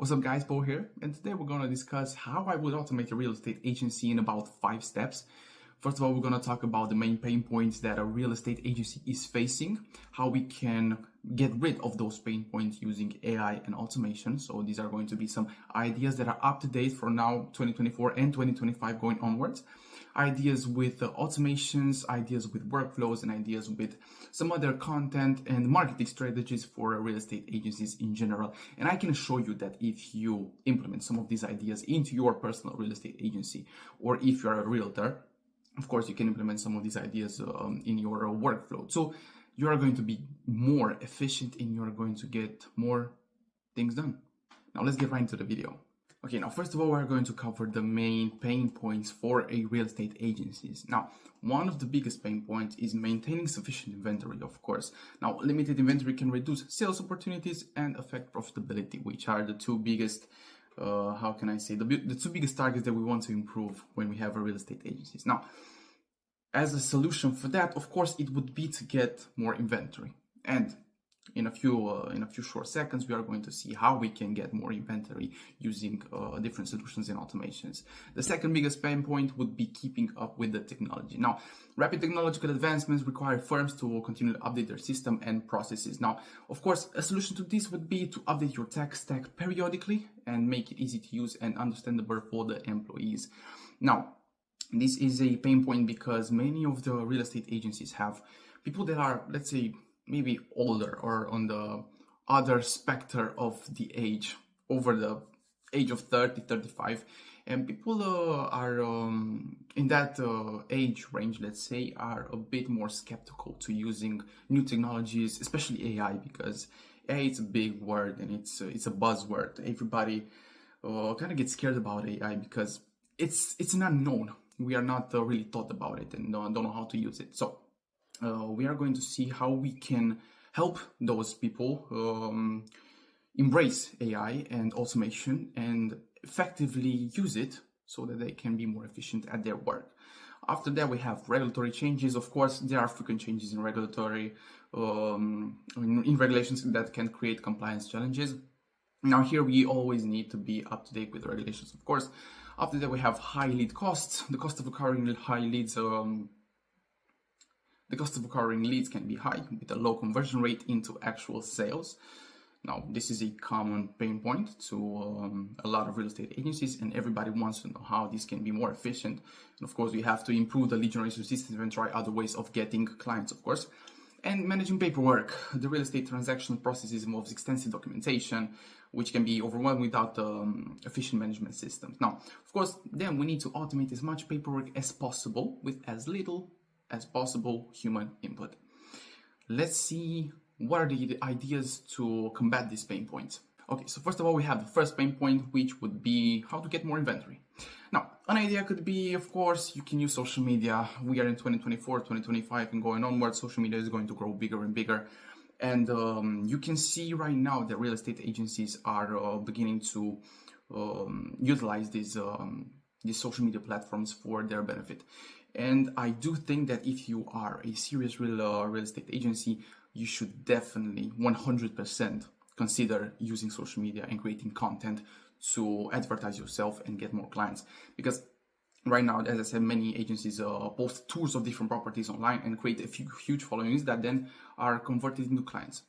What's up guys, Bo here, and today we're going to discuss how I would automate a real estate agency in about 5 steps. First of all, we're going to talk about the main pain points that a real estate agency is facing, how we can get rid of those pain points using AI and automation. So these are going to be some ideas that are up to date for now, 2024 and 2025 going onwards. Ideas with automations, ideas with workflows, and ideas with some other content and marketing strategies for real estate agencies in general. And I can assure you that if you implement some of these ideas into your personal real estate agency, or if you're a realtor, of course, you can implement some of these ideas in your workflow. So you are going to be more efficient and you're going to get more things done. Now let's get right into the video. Okay, now first of all, we're going to cover the main pain points for a real estate agencies. Now, one of the biggest pain points is maintaining sufficient inventory, of course. Now, limited inventory can reduce sales opportunities and affect profitability, which are the two biggest the two biggest targets that we want to improve when we have a real estate agencies. Now, as a solution for that, of course, it would be to get more inventory. And in a few short seconds, we are going to see how we can get more inventory using different solutions and automations. The second biggest pain point would be keeping up with the technology. Now, rapid technological advancements require firms to continually update their system and processes. Now, of course, a solution to this would be to update your tech stack periodically and make it easy to use and understandable for the employees. Now, this is a pain point because many of the real estate agencies have people that are, let's say, maybe older or on the other spectrum of the age, over the age of 30, 35. And people are in that age range, let's say, are a bit more skeptical to using new technologies, especially AI, because AI is a big word and it's a buzzword. Everybody kind of gets scared about AI because it's an unknown. We are not really taught about it and don't know how to use it. So we are going to see how we can help those people embrace AI and automation and effectively use it so that they can be more efficient at their work. After that, we have regulatory changes. Of course, there are frequent changes in regulatory in regulations that can create compliance challenges. Now here we always need to be up to date with regulations, of course. After that, we have high lead costs. The cost of acquiring high leads The cost of acquiring leads can be high with a low conversion rate into actual sales. Now, this is a common pain point to a lot of real estate agencies, and everybody wants to know how this can be more efficient. And of course, we have to improve the lead generation system and try other ways of getting clients, of course. And managing paperwork. The real estate transaction processes involves extensive documentation, which can be overwhelmed without efficient management systems. Now, of course, then we need to automate as much paperwork as possible with as little as possible human input. Let's see what are the ideas to combat these pain points. Okay, so first of all, we have the first pain point, which would be how to get more inventory. Now, an idea could be, of course, you can use social media. We are in 2024, 2025, and going onward, social media is going to grow bigger and bigger. And you can see right now that real estate agencies are beginning to utilize these social media platforms for their benefit. And I do think that if you are a serious real estate agency, you should definitely 100% consider using social media and creating content to advertise yourself and get more clients. Because right now, as I said, many agencies post tours of different properties online and create a few huge followings that then are converted into clients.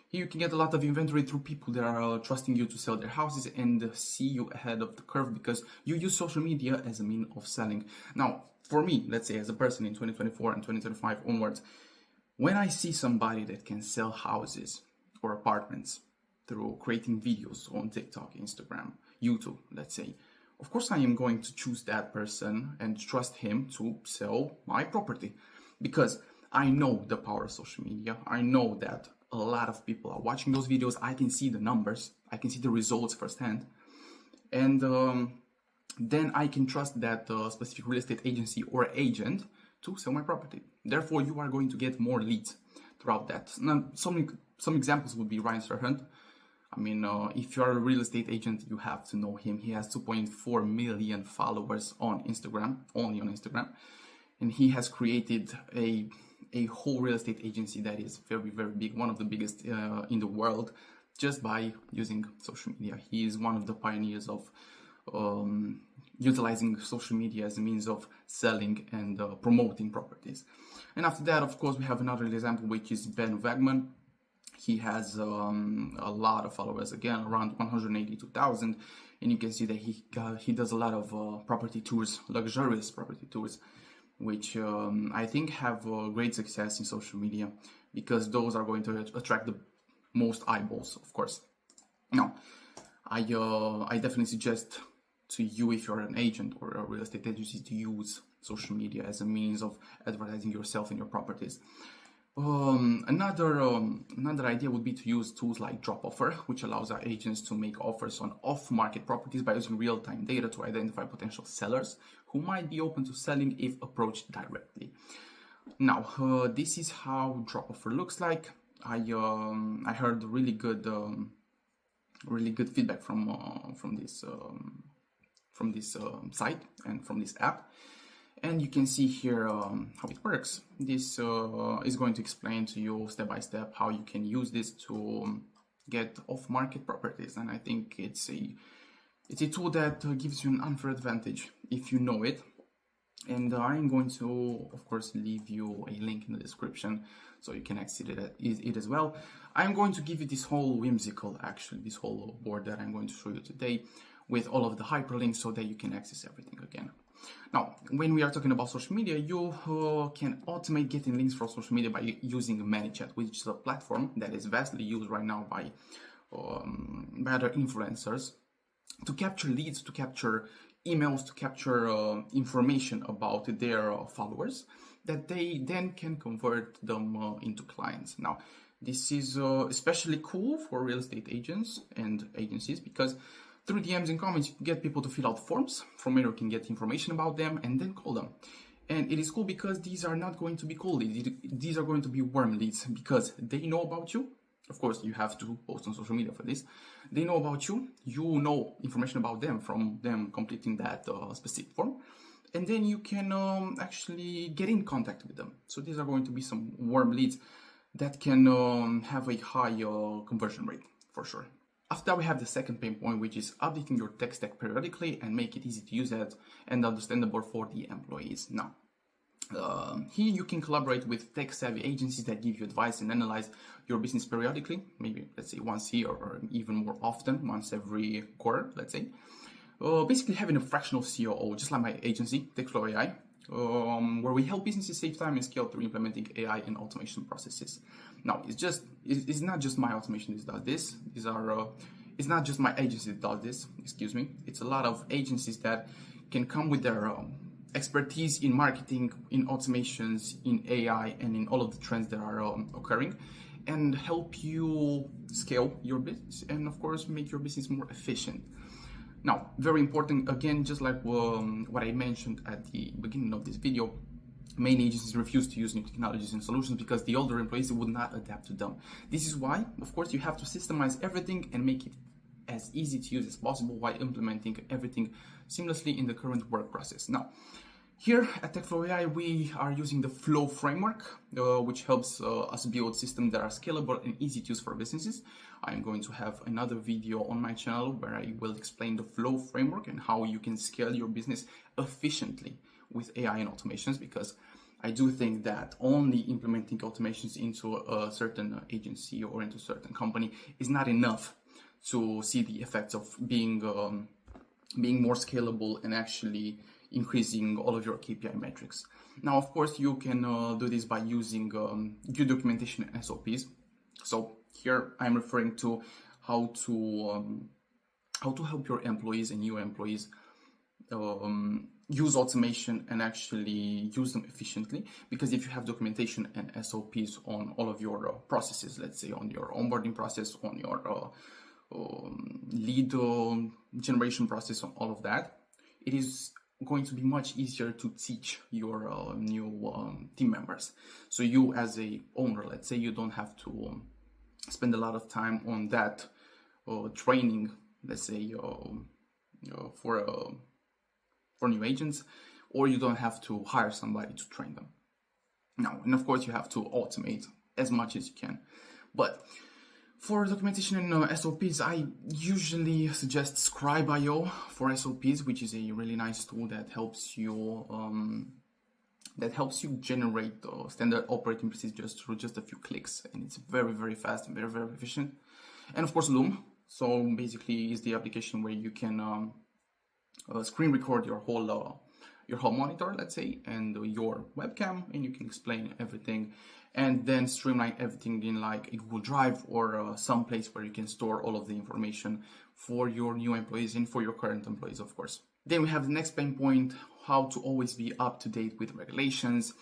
Here you can get a lot of inventory through people that are trusting you to sell their houses and see you ahead of the curve because you use social media as a means of selling. Now, for me, let's say as a person in 2024 and 2025 onwards, when I see somebody that can sell houses or apartments through creating videos on TikTok, Instagram, YouTube, let's say, of course I am going to choose that person and trust him to sell my property because I know the power of social media. I know that a lot of people are watching those videos. I can see the numbers. I can see the results firsthand. And then I can trust that specific real estate agency or agent to sell my property. Therefore, you are going to get more leads throughout that. Now, some examples would be Ryan Serhant. I mean, if you're a real estate agent, you have to know him. He has 2.4 million followers on Instagram, only on Instagram. And he has created a whole real estate agency that is very, very big, one of the biggest in the world, just by using social media. He is one of the pioneers of utilizing social media as a means of selling and promoting properties. And after that, of course, we have another example, which is Ben Wegman. He has a lot of followers, again, around 182,000. And you can see that he does a lot of property tours, luxurious property tours, which I think have great success in social media, because those are going to attract the most eyeballs, of course. Now, I definitely suggest to you, if you're an agent or a real estate agency, to use social media as a means of advertising yourself and your properties. Another idea would be to use tools like DropOffer, which allows our agents to make offers on off-market properties by using real-time data to identify potential sellers who might be open to selling if approached directly. Now, this is how DropOffer looks like. I heard really good feedback from this site and from this app. And you can see here how it works. This is going to explain to you step by step how you can use this to get off-market properties. And I think it's a tool that gives you an unfair advantage if you know it. And I'm going to, of course, leave you a link in the description so you can access it as well. I'm going to give you this whole this whole board that I'm going to show you today with all of the hyperlinks so that you can access everything again. Now, when we are talking about social media, you can automate getting links from social media by using ManyChat, which is a platform that is vastly used right now by other influencers to capture leads, to capture emails, to capture information about their followers that they then can convert them into clients. Now, this is especially cool for real estate agents and agencies, because through DMs and comments, you can get people to fill out forms from where you can get information about them and then call them. And it is cool because these are not going to be cold leads. These are going to be warm leads because they know about you. Of course, you have to post on social media for this. They know about you. You know information about them from them completing that specific form. And then you can actually get in contact with them. So these are going to be some warm leads that can have a high conversion rate for sure. After that, we have the second pain point, which is updating your tech stack periodically and make it easy to use it and understandable for the employees. Now, here you can collaborate with tech-savvy agencies that give you advice and analyze your business periodically, maybe let's say once a year or even more often, once every quarter, let's say. Basically having a fractional COO, just like my agency, TechFlow AI, where we help businesses save time and scale through implementing AI and automation processes. Now, it's not just my automation that does this. It's not just my agency that does this, excuse me. It's a lot of agencies that can come with their expertise in marketing, in automations, in AI, and in all of the trends that are occurring, and help you scale your business and, of course, make your business more efficient. Now, very important, again, just like what I mentioned at the beginning of this video, many agencies refuse to use new technologies and solutions because the older employees would not adapt to them. This is why, of course, you have to systemize everything and make it as easy to use as possible while implementing everything seamlessly in the current work process. Now, here at TechFlow AI, we are using the Flow framework, which helps us build systems that are scalable and easy to use for businesses. I'm going to have another video on my channel where I will explain the Flow framework and how you can scale your business efficiently with AI and automations, because I do think that only implementing automations into a certain agency or into a certain company is not enough to see the effects of being more scalable and actually increasing all of your KPI metrics. Now, of course, you can do this by using good documentation and SOPs. So here I'm referring to how to help your employees and new employees use automation and actually use them efficiently. Because if you have documentation and SOPs on all of your processes, let's say on your onboarding process, on your lead generation process, on all of that, it is going to be much easier to teach your new team members. So you as a owner, let's say, you don't have to spend a lot of time on that training, let's say, for new agents, or you don't have to hire somebody to train them. Now, and of course, you have to automate as much as you can. But For documentation and SOPs, I usually suggest Scribe.io for SOPs, which is a really nice tool that helps you generate standard operating procedures through just a few clicks, and it's very, very fast and very, very efficient. And of course, Loom. So basically, is the application where you can screen record your whole monitor, let's say, and your webcam, and you can explain everything, and then streamline everything in like a Google Drive or some place where you can store all of the information for your new employees and for your current employees, of course. Then we have the next pain point: how to always be up to date with regulations.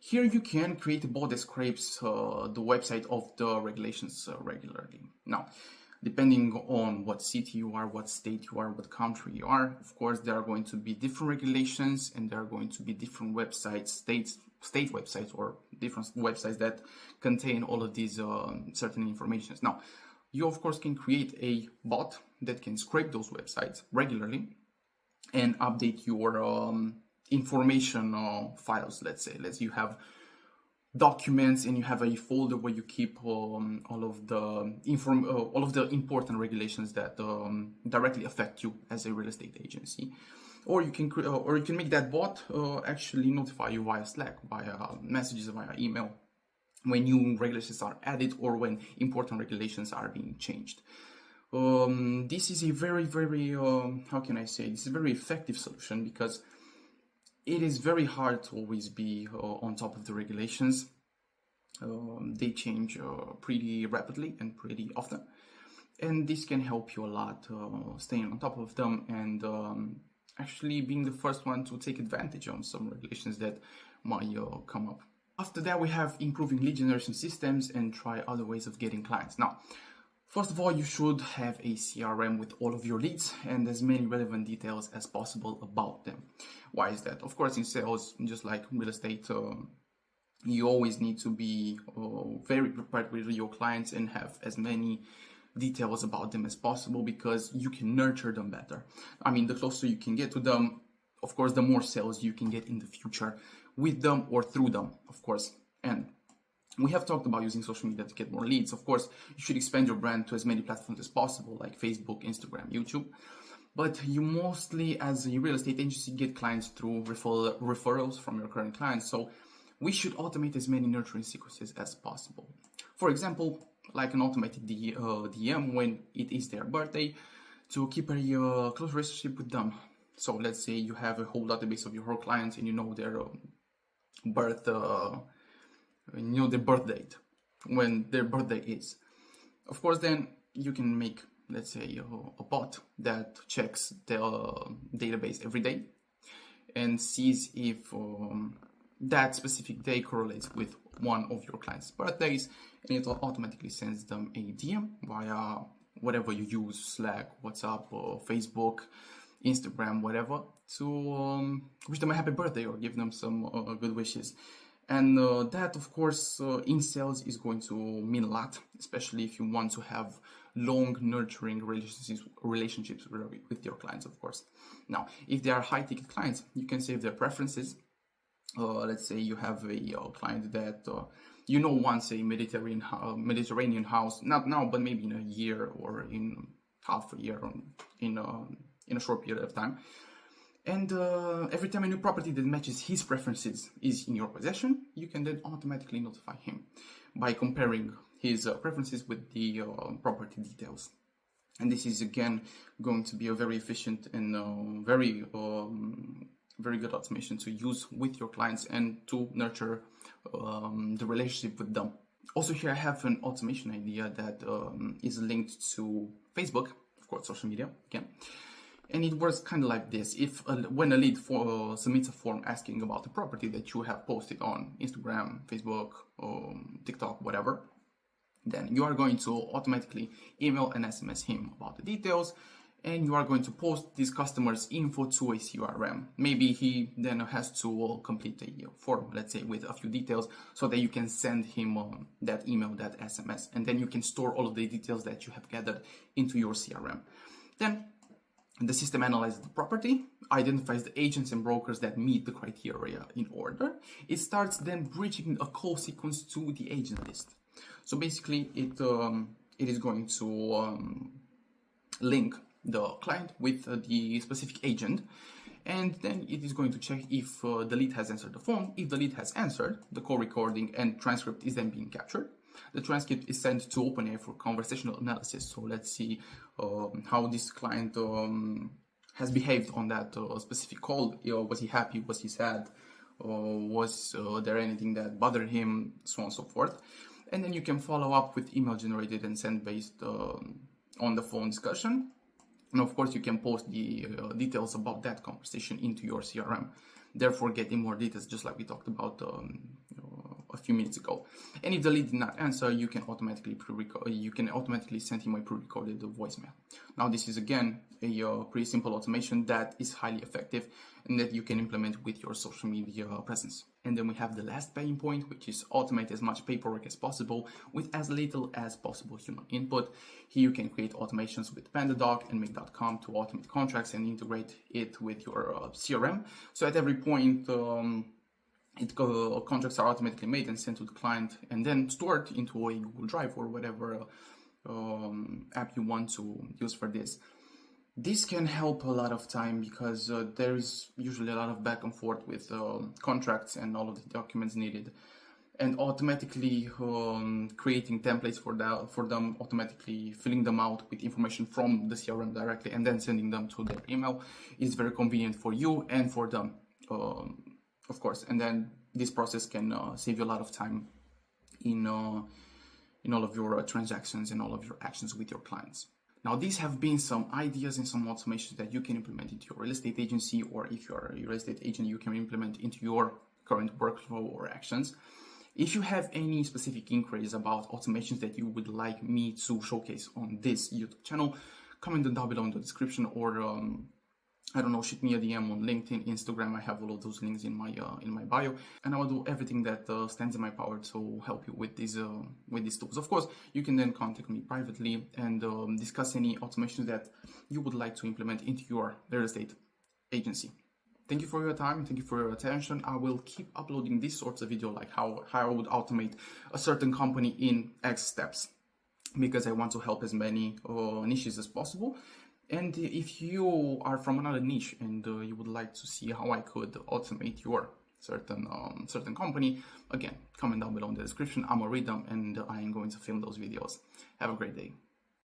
Here you can create a bot that scrapes the website of the regulations regularly. Now, depending on what city you are, what state you are, what country you are, of course, there are going to be different regulations, and there are going to be different websites, state websites, or different websites that contain all of these certain informations. Now, you of course can create a bot that can scrape those websites regularly and update your information files. Let's say you have documents and you have a folder where you keep all of the important regulations that directly affect you as a real estate agency. Or you can make that bot actually notify you via Slack, via messages, via email, when new regulations are added or when important regulations are being changed. This is a very, very this is a very effective solution, because it is very hard to always be on top of the regulations. They change pretty rapidly and pretty often, and this can help you a lot staying on top of them and actually being the first one to take advantage of some regulations that might come up. After that, we have improving lead generation systems and try other ways of getting clients. Now, first of all, you should have a CRM with all of your leads and as many relevant details as possible about them. Why is that? Of course, in sales, just like real estate, you always need to be very prepared with your clients and have as many details about them as possible, because you can nurture them better. I mean, the closer you can get to them, of course, the more sales you can get in the future with them or through them, of course. And we have talked about using social media to get more leads. Of course, you should expand your brand to as many platforms as possible, like Facebook, Instagram, YouTube. But you mostly, as a real estate agency, get clients through referrals from your current clients. So we should automate as many nurturing sequences as possible. For example, like an automated DM when it is their birthday, to keep a close relationship with them. So let's say you have a whole database of your whole clients and you know their birth date, when their birthday is. Of course, then you can make, let's say, a bot that checks the database every day and sees if that specific day correlates with one of your clients' birthdays, and it will automatically sends them a DM via whatever you use, Slack, WhatsApp, or Facebook, Instagram, whatever, to wish them a happy birthday or give them some good wishes. And that, of course, in sales is going to mean a lot, especially if you want to have long, nurturing relationships with your clients, of course. Now, if they are high-ticket clients, you can save their preferences. Let's say you have a client that wants a Mediterranean house, not now, but maybe in a year or in half a year, or in a short period of time. And every time a new property that matches his preferences is in your possession, you can then automatically notify him by comparing his preferences with the property details. And this is, again, going to be a very efficient and very good automation to use with your clients and to nurture the relationship with them. Also, here I have an automation idea that is linked to Facebook, of course, social media, again. And it works kind of like this. When a lead submits a form asking about the property that you have posted on Instagram, Facebook, TikTok, whatever, then you are going to automatically email and SMS him about the details, and you are going to post this customer's info to a CRM. Maybe he then has to complete a form, let's say, with a few details, so that you can send him that email, that SMS, and then you can store all of the details that you have gathered into your CRM. Then the system analyzes the property, identifies the agents and brokers that meet the criteria in order. It starts then bridging a call sequence to the agent list. So basically, it it is going to link the client with the specific agent, and then it is going to check if the lead has answered the phone. If the lead has answered, the call recording and transcript is then being captured. The transcript is sent to OpenAI for conversational analysis. So let's see how this client has behaved on that specific call. Was he happy? Was he sad? Was there anything that bothered him? So on and so forth. And then you can follow up with email generated and sent based on the phone discussion. And of course, you can post the details about that conversation into your CRM, therefore getting more details, just like we talked about a few minutes ago. And if the lead did not answer, you can automatically send him a pre-recorded voicemail. Now, this is again a pretty simple automation that is highly effective and that you can implement with your social media presence. And then we have the last pain point, which is automate as much paperwork as possible with as little as possible human input. Here you can create automations with PandaDoc and Make.com to automate contracts and integrate it with your CRM. So at every point, contracts are automatically made and sent to the client and then stored into a Google Drive or whatever app you want to use for this. This can help a lot of time because there is usually a lot of back and forth with contracts and all of the documents needed, and automatically creating templates for them, automatically filling them out with information from the CRM directly and then sending them to their email is very convenient for you and for them, of course. And then this process can save you a lot of time in all of your transactions and all of your actions with your clients. Now, these have been some ideas and some automations that you can implement into your real estate agency, or if you're a real estate agent, you can implement into your current workflow or actions. If you have any specific inquiries about automations that you would like me to showcase on this YouTube channel, comment them down below in the description, or I don't know, shoot me a DM on LinkedIn, Instagram. I have all of those links in my bio, and I will do everything that stands in my power to help you with these tools. Of course, you can then contact me privately and discuss any automations that you would like to implement into your real estate agency. Thank you for your time. Thank you for your attention. I will keep uploading these sorts of videos, like how I would automate a certain company in X steps, because I want to help as many niches as possible. And if you are from another niche and you would like to see how I could automate your certain company, again, comment down below in the description. I'm gonna read them and I am going to film those videos. Have a great day.